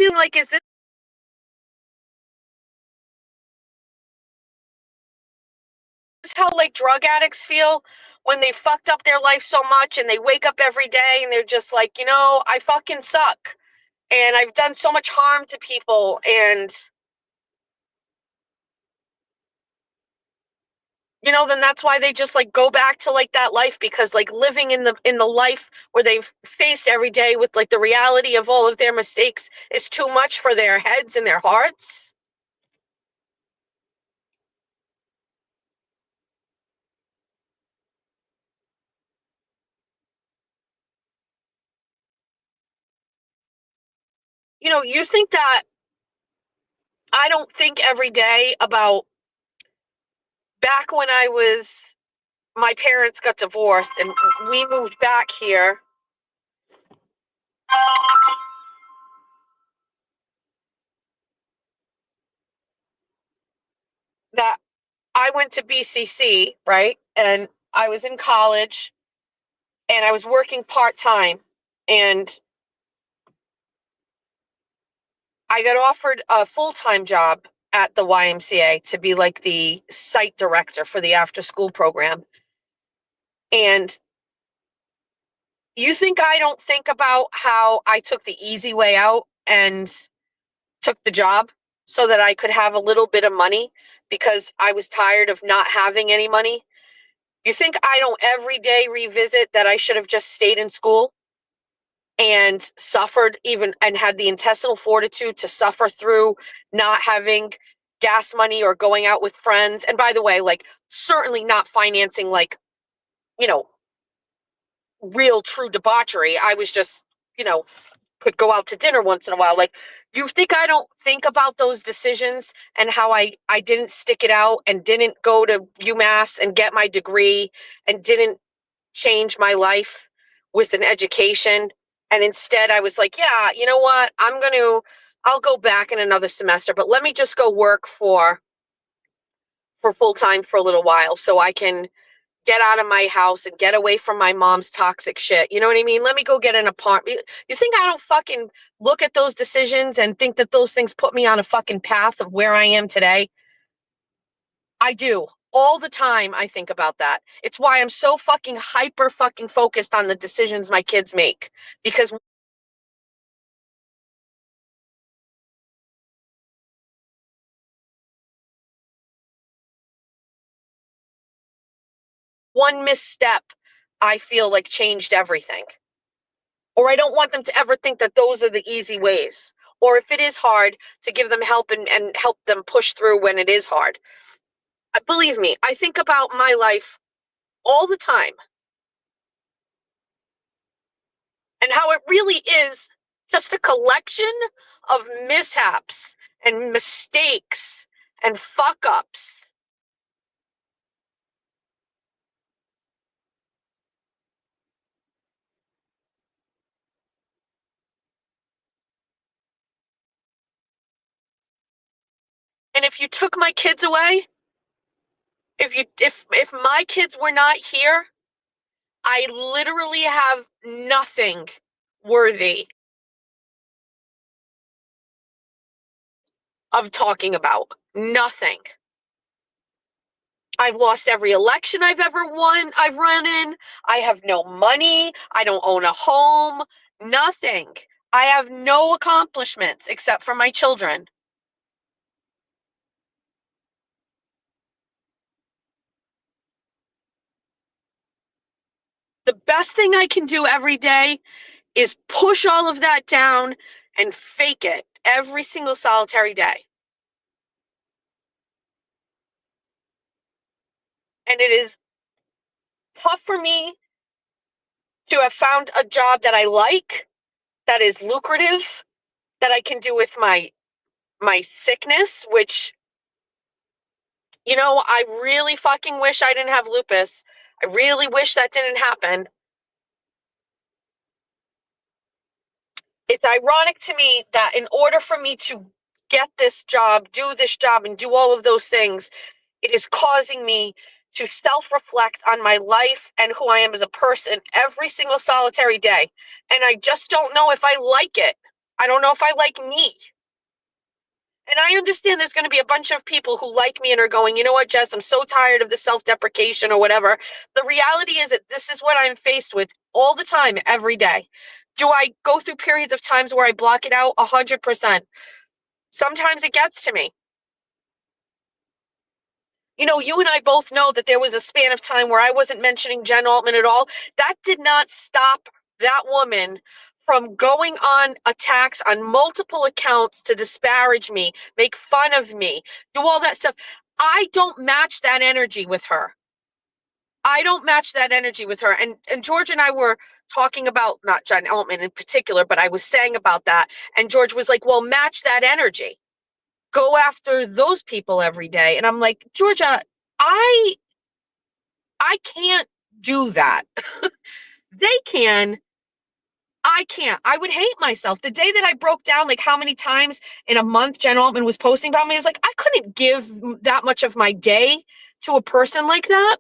feel like, is this how like drug addicts feel when they fucked up their life so much and they wake up every day and they're just like, I fucking suck and I've done so much harm to people, and then that's why they just like go back to like that life, because like living in the life where they've faced every day with like the reality of all of their mistakes is too much for their heads and their hearts. You think that I don't think every day about back when my parents got divorced and we moved back here, that I went to BCC, right? And I was in college and I was working part-time, and I got offered a full-time job at the YMCA to be like the site director for the after-school program. And you think I don't think about how I took the easy way out and took the job so that I could have a little bit of money because I was tired of not having any money? You think I don't every day revisit that I should have just stayed in school and suffered even and had the intestinal fortitude to suffer through not having gas money or going out with friends? And by the way, like, certainly not financing like, you know, real true debauchery. I was just, you know, could go out to dinner once in a while. Like, you think I don't think about those decisions and how I didn't stick it out and didn't go to UMass and get my degree and didn't change my life with an education? And instead I was like, yeah, you know what? I'll go back in another semester, but let me just go work for full time for a little while so I can get out of my house and get away from my mom's toxic shit. You know what I mean? Let me go get an apartment. You think I don't fucking look at those decisions and think that those things put me on a fucking path of where I am today? I do. All the time I think about that. It's why I'm so fucking hyper fucking focused on the decisions my kids make. Because one misstep, I feel like, changed everything. Or I don't want them to ever think that those are the easy ways. Or if it is hard, to give them help and help them push through when it is hard. Believe me, I think about my life all the time and how it really is just a collection of mishaps and mistakes and fuck ups. And if you took my kids away, if my kids were not here, I literally have nothing worthy of talking about. Nothing. I've lost every election I've ever won, I've run in. I have no money. I don't own a home. Nothing. I have no accomplishments except for my children. The best thing I can do every day is push all of that down and fake it every single solitary day. And it is tough for me to have found a job that I like, that is lucrative, that I can do with my sickness, which, I really fucking wish I didn't have lupus. I really wish that didn't happen. It's ironic to me that in order for me to get this job, do this job, and do all of those things, it is causing me to self-reflect on my life and who I am as a person every single solitary day. And I just don't know if I like it. I don't know if I like me. And I understand there's going to be a bunch of people who like me and are going, you know what, Jess, I'm so tired of the self-deprecation or whatever. The reality is that this is what I'm faced with all the time, every day. Do I go through periods of times where I block it out? 100%. Sometimes it gets to me. You know, you and I both know that there was a span of time where I wasn't mentioning Jen Altman at all. That did not stop that woman from going on attacks on multiple accounts to disparage me, make fun of me, do all that stuff. I don't match that energy with her. I don't match that energy with her. And George and I were talking about not Jen Altman in particular, but I was saying about that. And George was like, well, match that energy. Go after those people every day. And I'm like, Georgia, I I can't do that. They can. I can't. I would hate myself. The day that I broke down, like how many times in a month Jen Altman was posting about me, is like, I couldn't give that much of my day to a person like that.